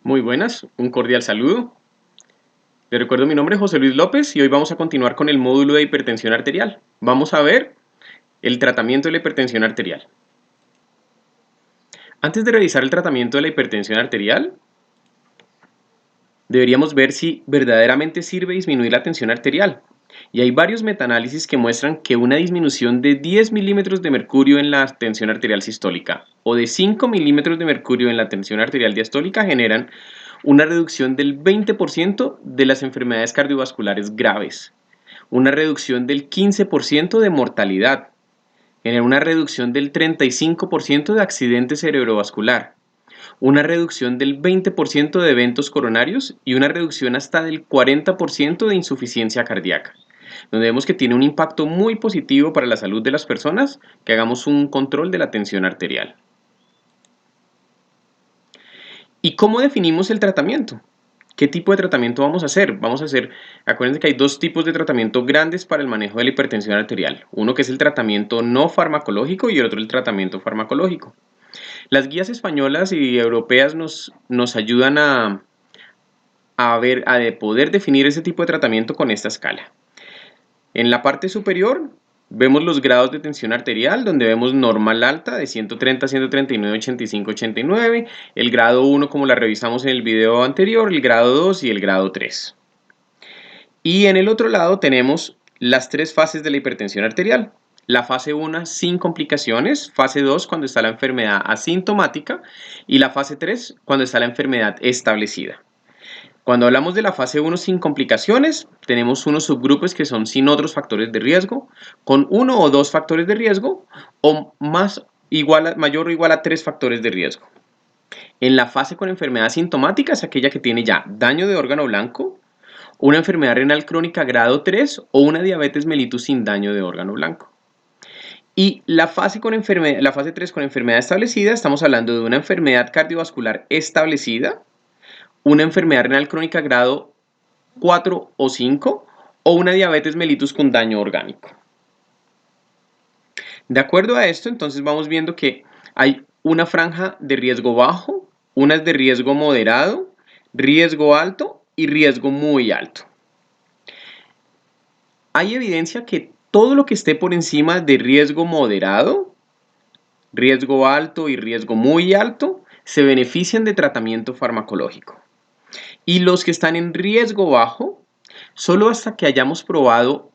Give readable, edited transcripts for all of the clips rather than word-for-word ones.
Muy buenas, un cordial saludo. Les recuerdo mi nombre es José Luis López y hoy vamos a continuar con el módulo de hipertensión arterial. Vamos a ver el tratamiento de la hipertensión arterial. Antes de revisar el tratamiento de la hipertensión arterial, deberíamos ver si verdaderamente sirve disminuir la tensión arterial. Y hay varios metaanálisis que muestran que una disminución de 10 milímetros de mercurio en la tensión arterial sistólica o de 5 milímetros de mercurio en la tensión arterial diastólica generan una reducción del 20% de las enfermedades cardiovasculares graves, una reducción del 15% de mortalidad, genera una reducción del 35% de accidente cerebrovascular, una reducción del 20% de eventos coronarios y una reducción hasta del 40% de insuficiencia cardíaca, donde vemos que tiene un impacto muy positivo para la salud de las personas que hagamos un control de la tensión arterial. ¿Y cómo definimos el tratamiento? ¿Qué tipo de tratamiento vamos a hacer? Acuérdense que hay dos tipos de tratamiento grandes para el manejo de la hipertensión arterial. Uno que es el tratamiento no farmacológico y el otro el tratamiento farmacológico. Las guías españolas y europeas nos ayudan a poder definir ese tipo de tratamiento con esta escala. En la parte superior vemos los grados de tensión arterial, donde vemos normal alta de 130, 139, 85, 89, el grado 1 como la revisamos en el video anterior, el grado 2 y el grado 3. Y en el otro lado tenemos las tres fases de la hipertensión arterial. La fase 1 sin complicaciones, fase 2 cuando está la enfermedad asintomática y la fase 3 cuando está la enfermedad establecida. Cuando hablamos de la fase 1 sin complicaciones, tenemos unos subgrupos que son sin otros factores de riesgo, con uno o dos factores de riesgo o mayor o igual a 3 factores de riesgo. En la fase con enfermedad asintomática es aquella que tiene ya daño de órgano blanco, una enfermedad renal crónica grado 3 o una diabetes mellitus sin daño de órgano blanco. Y la fase 3 con enfermedad establecida, estamos hablando de una enfermedad cardiovascular establecida, una enfermedad renal crónica grado 4 o 5 o una diabetes mellitus con daño orgánico. De acuerdo a esto, entonces vamos viendo que hay una franja de riesgo bajo, unas de riesgo moderado, riesgo alto y riesgo muy alto. Hay evidencia que todo lo que esté por encima de riesgo moderado, riesgo alto y riesgo muy alto se benefician de tratamiento farmacológico. Y los que están en riesgo bajo, solo hasta que hayamos probado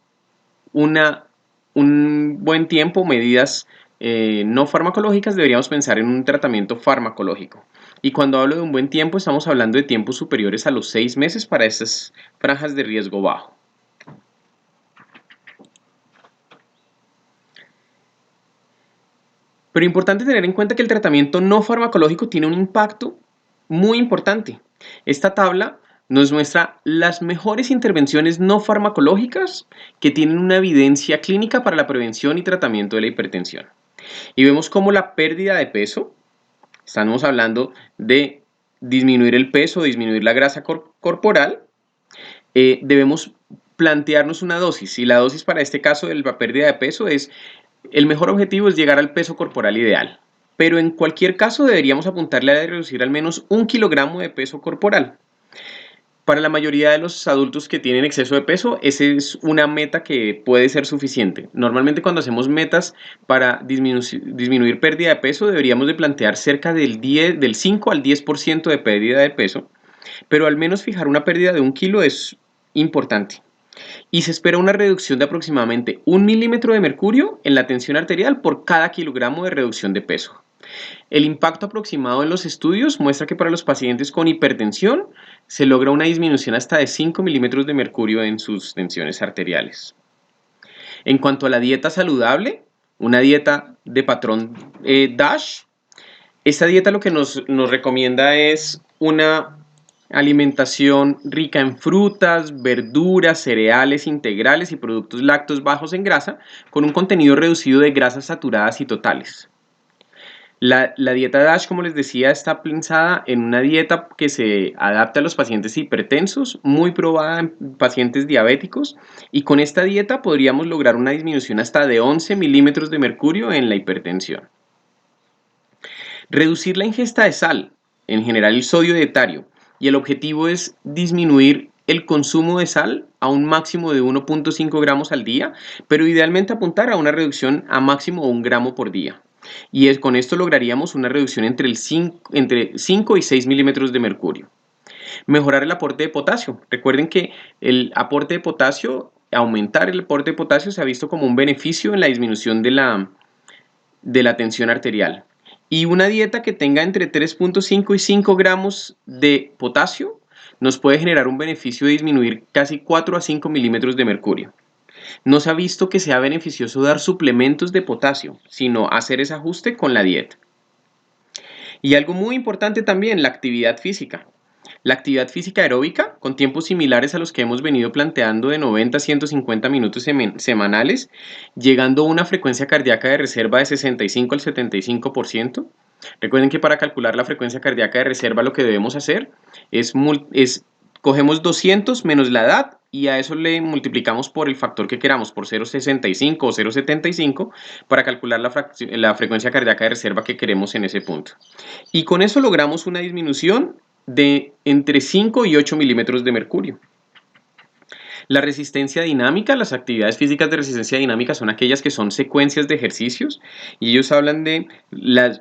un buen tiempo medidas no farmacológicas deberíamos pensar en un tratamiento farmacológico. Y cuando hablo de un buen tiempo estamos hablando de tiempos superiores a los 6 meses para estas franjas de riesgo bajo. Pero importante tener en cuenta que el tratamiento no farmacológico tiene un impacto muy importante. Esta tabla nos muestra las mejores intervenciones no farmacológicas que tienen una evidencia clínica para la prevención y tratamiento de la hipertensión. Y vemos cómo la pérdida de peso, estamos hablando de disminuir el peso, disminuir la grasa corporal, debemos plantearnos una dosis. Y la dosis para este caso de la pérdida de peso el mejor objetivo es llegar al peso corporal ideal. Pero en cualquier caso deberíamos apuntarle a reducir al menos 1 kilogramo de peso corporal. Para la mayoría de los adultos que tienen exceso de peso, esa es una meta que puede ser suficiente. Normalmente cuando hacemos metas para disminuir pérdida de peso, deberíamos de plantear cerca del 5 al 10% de pérdida de peso, pero al menos fijar una pérdida de 1 kilo es importante. Y se espera una reducción de aproximadamente 1 milímetro de mercurio en la tensión arterial por cada kilogramo de reducción de peso. El impacto aproximado en los estudios muestra que para los pacientes con hipertensión se logra una disminución hasta de 5 milímetros de mercurio en sus tensiones arteriales. En cuanto a la dieta saludable, una dieta de patrón DASH, esta dieta lo que nos recomienda es una alimentación rica en frutas, verduras, cereales integrales y productos lácteos bajos en grasa, con un contenido reducido de grasas saturadas y totales. La dieta DASH, como les decía, está pensada en una dieta que se adapta a los pacientes hipertensos, muy probada en pacientes diabéticos, y con esta dieta podríamos lograr una disminución hasta de 11 milímetros de mercurio en la hipertensión. Reducir la ingesta de sal, en general el sodio dietario, y el objetivo es disminuir el consumo de sal a un máximo de 1.5 gramos al día, pero idealmente apuntar a una reducción a máximo 1 gramo por día. Y con esto lograríamos una reducción entre 5 y 6 milímetros de mercurio. Mejorar el aporte de potasio. Recuerden que el aporte de potasio, aumentar el aporte de potasio se ha visto como un beneficio en la disminución de la tensión arterial. Y una dieta que tenga entre 3.5 y 5 gramos de potasio nos puede generar un beneficio de disminuir casi 4 a 5 milímetros de mercurio. No se ha visto que sea beneficioso dar suplementos de potasio, sino hacer ese ajuste con la dieta. Y algo muy importante también, la actividad física. La actividad física aeróbica, con tiempos similares a los que hemos venido planteando de 90 a 150 minutos semanales, llegando a una frecuencia cardíaca de reserva de 65 al 75%. Recuerden que para calcular la frecuencia cardíaca de reserva lo que debemos hacer es cogemos 200 menos la edad y a eso le multiplicamos por el factor que queramos, por 0,65 o 0,75 para calcular la frecuencia cardíaca de reserva que queremos en ese punto. Y con eso logramos una disminución de entre 5 y 8 milímetros de mercurio. La resistencia dinámica, las actividades físicas de resistencia dinámica son aquellas que son secuencias de ejercicios y ellos hablan de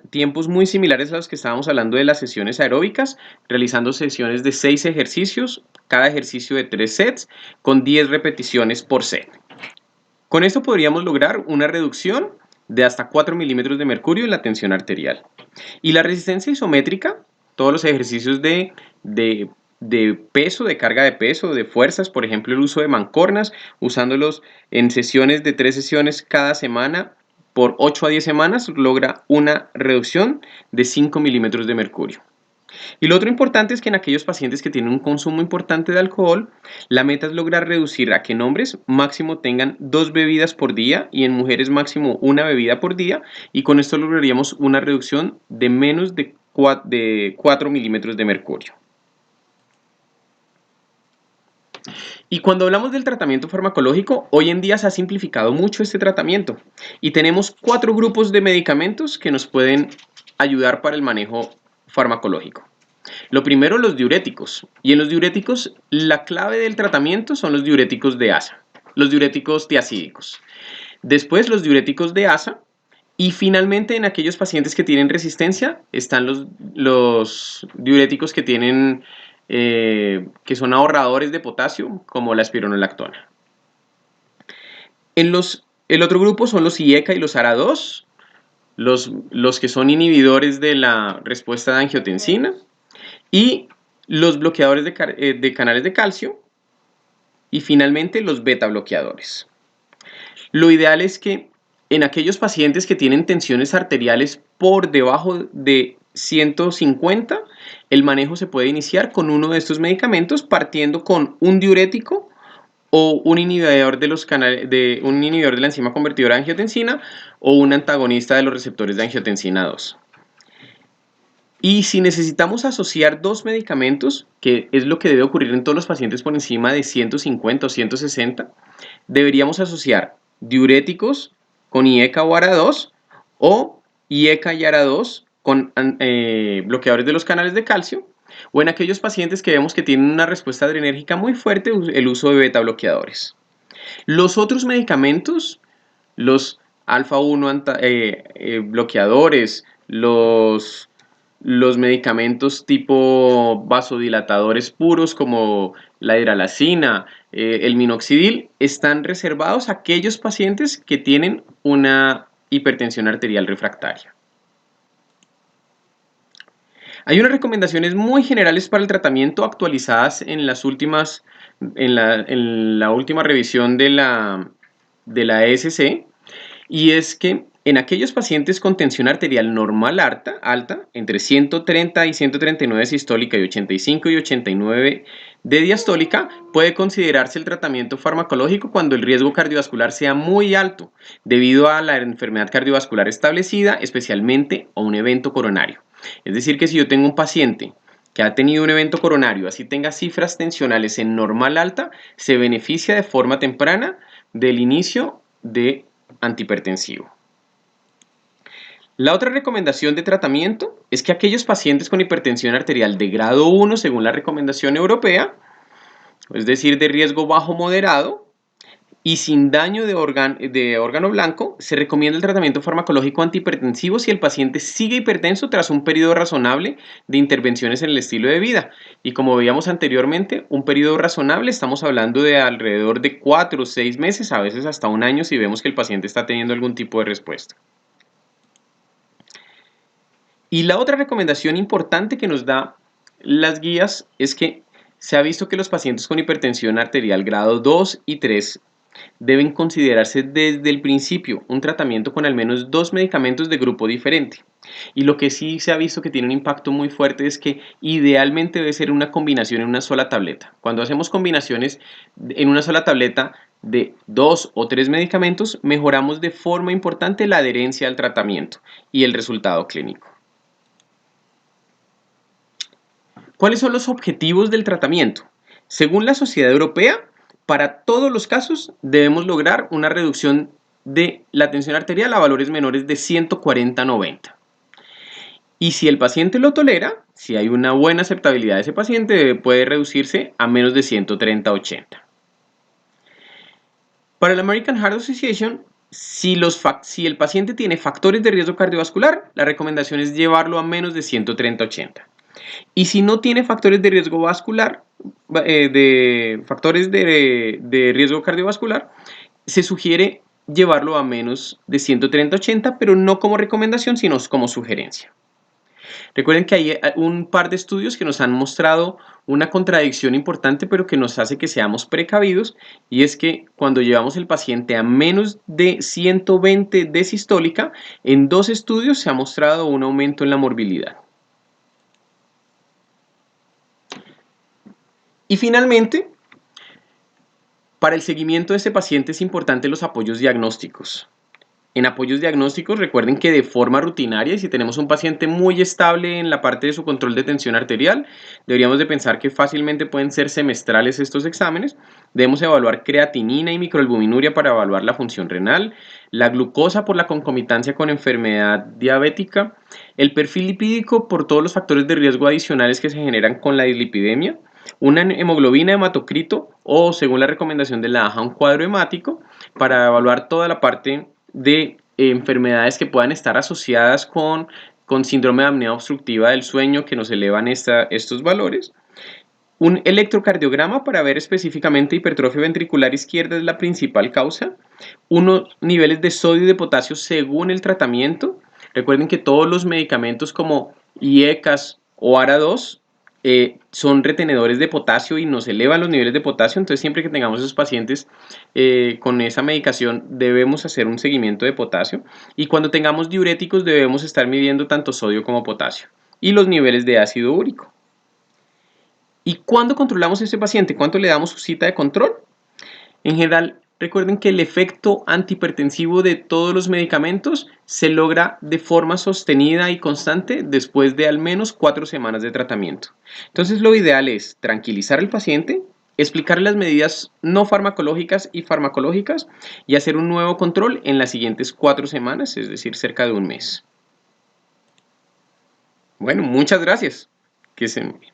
tiempos muy similares a los que estábamos hablando de las sesiones aeróbicas, realizando sesiones de 6 ejercicios, cada ejercicio de 3 sets con 10 repeticiones por set. Con esto podríamos lograr una reducción de hasta 4 milímetros de mercurio en la tensión arterial. Y la resistencia isométrica, todos los ejercicios de peso, de carga de peso, de fuerzas, por ejemplo el uso de mancuernas, usándolos en sesiones de 3 sesiones cada semana por 8 a 10 semanas, logra una reducción de 5 milímetros de mercurio. Y lo otro importante es que en aquellos pacientes que tienen un consumo importante de alcohol, la meta es lograr reducir a que en hombres máximo tengan 2 bebidas por día y en mujeres máximo 1 bebida por día, y con esto lograríamos una reducción de menos de 4 milímetros de mercurio. Y cuando hablamos del tratamiento farmacológico, hoy en día se ha simplificado mucho este tratamiento y tenemos 4 grupos de medicamentos que nos pueden ayudar para el manejo farmacológico. Lo primero, los diuréticos. Y en los diuréticos, la clave del tratamiento son los diuréticos de ASA, los diuréticos tiacídicos. Después, los diuréticos de ASA. Y finalmente, en aquellos pacientes que tienen resistencia, están los diuréticos que tienen que son ahorradores de potasio, como la espironolactona. El otro grupo son los IECA y los ARA2, los que son inhibidores de la respuesta de angiotensina, y los bloqueadores de canales de calcio, y finalmente los beta bloqueadores. Lo ideal es que en aquellos pacientes que tienen tensiones arteriales por debajo de 150, el manejo se puede iniciar con uno de estos medicamentos partiendo con un diurético o un inhibidor un inhibidor de la enzima convertidora de angiotensina o un antagonista de los receptores de angiotensina 2. Y si necesitamos asociar 2 medicamentos, que es lo que debe ocurrir en todos los pacientes por encima de 150 o 160, deberíamos asociar diuréticos con IECA o ARA2 o IECA y ARA2 con bloqueadores de los canales de calcio, o en aquellos pacientes que vemos que tienen una respuesta adrenérgica muy fuerte, el uso de beta bloqueadores. Los otros medicamentos, los alfa-1 bloqueadores, los medicamentos tipo vasodilatadores puros como la hidralazina, el minoxidil, están reservados a aquellos pacientes que tienen una hipertensión arterial refractaria. Hay unas recomendaciones muy generales para el tratamiento actualizadas en la última revisión de la ESC, y es que en aquellos pacientes con tensión arterial normal alta, entre 130 y 139 sistólica y 85 y 89 de diastólica, puede considerarse el tratamiento farmacológico cuando el riesgo cardiovascular sea muy alto, debido a la enfermedad cardiovascular establecida, especialmente a un evento coronario. Es decir, que si yo tengo un paciente que ha tenido un evento coronario, así tenga cifras tensionales en normal alta, se beneficia de forma temprana del inicio de antihipertensivo. La otra recomendación de tratamiento es que aquellos pacientes con hipertensión arterial de grado 1, según la recomendación europea, es decir, de riesgo bajo moderado, y sin daño de órgano blanco, se recomienda el tratamiento farmacológico antihipertensivo si el paciente sigue hipertenso tras un periodo razonable de intervenciones en el estilo de vida. Y como veíamos anteriormente, un periodo razonable estamos hablando de alrededor de 4 o 6 meses, a veces hasta un año si vemos que el paciente está teniendo algún tipo de respuesta. Y la otra recomendación importante que nos da las guías es que se ha visto que los pacientes con hipertensión arterial grado 2 y 3 deben considerarse desde el principio un tratamiento con al menos 2 medicamentos de grupo diferente. Y lo que sí se ha visto que tiene un impacto muy fuerte es que idealmente debe ser una combinación en una sola tableta. Cuando hacemos combinaciones en una sola tableta de 2 o 3 medicamentos, mejoramos de forma importante la adherencia al tratamiento y el resultado clínico. ¿Cuáles son los objetivos del tratamiento? Según la Sociedad Europea, para todos los casos debemos lograr una reducción de la tensión arterial a valores menores de 140/90. Y si el paciente lo tolera, si hay una buena aceptabilidad de ese paciente, puede reducirse a menos de 130/80. Para la American Heart Association, si el paciente tiene factores de riesgo cardiovascular, la recomendación es llevarlo a menos de 130/80. Y si no tiene factores de riesgo vascular, de riesgo cardiovascular, se sugiere llevarlo a menos de 130/80, pero no como recomendación, sino como sugerencia. Recuerden que hay un par de estudios que nos han mostrado una contradicción importante, pero que nos hace que seamos precavidos, y es que cuando llevamos el paciente a menos de 120 de sistólica, en 2 estudios se ha mostrado un aumento en la morbilidad. Y finalmente, para el seguimiento de este paciente es importante los apoyos diagnósticos. En apoyos diagnósticos, recuerden que de forma rutinaria, y si tenemos un paciente muy estable en la parte de su control de tensión arterial, deberíamos de pensar que fácilmente pueden ser semestrales estos exámenes. Debemos evaluar creatinina y microalbuminuria para evaluar la función renal, la glucosa por la concomitancia con enfermedad diabética, el perfil lipídico por todos los factores de riesgo adicionales que se generan con la dislipidemia, una hemoglobina hematocrito o, según la recomendación de la AHA, un cuadro hemático para evaluar toda la parte de enfermedades que puedan estar asociadas con síndrome de apnea obstructiva del sueño que nos elevan estos valores. Un electrocardiograma para ver específicamente hipertrofia ventricular izquierda es la principal causa. Unos niveles de sodio y de potasio según el tratamiento. Recuerden que todos los medicamentos como IECAS o ARA2 son retenedores de potasio y nos elevan los niveles de potasio, entonces siempre que tengamos esos pacientes con esa medicación debemos hacer un seguimiento de potasio, y cuando tengamos diuréticos debemos estar midiendo tanto sodio como potasio y los niveles de ácido úrico. ¿Y cuándo controlamos a este paciente? ¿Cuánto le damos su cita de control? En general, recuerden que el efecto antihipertensivo de todos los medicamentos se logra de forma sostenida y constante después de al menos 4 semanas de tratamiento. Entonces, lo ideal es tranquilizar al paciente, explicarle las medidas no farmacológicas y farmacológicas y hacer un nuevo control en las siguientes 4 semanas, es decir, cerca de un mes. Bueno, muchas gracias. Que estén muy bien.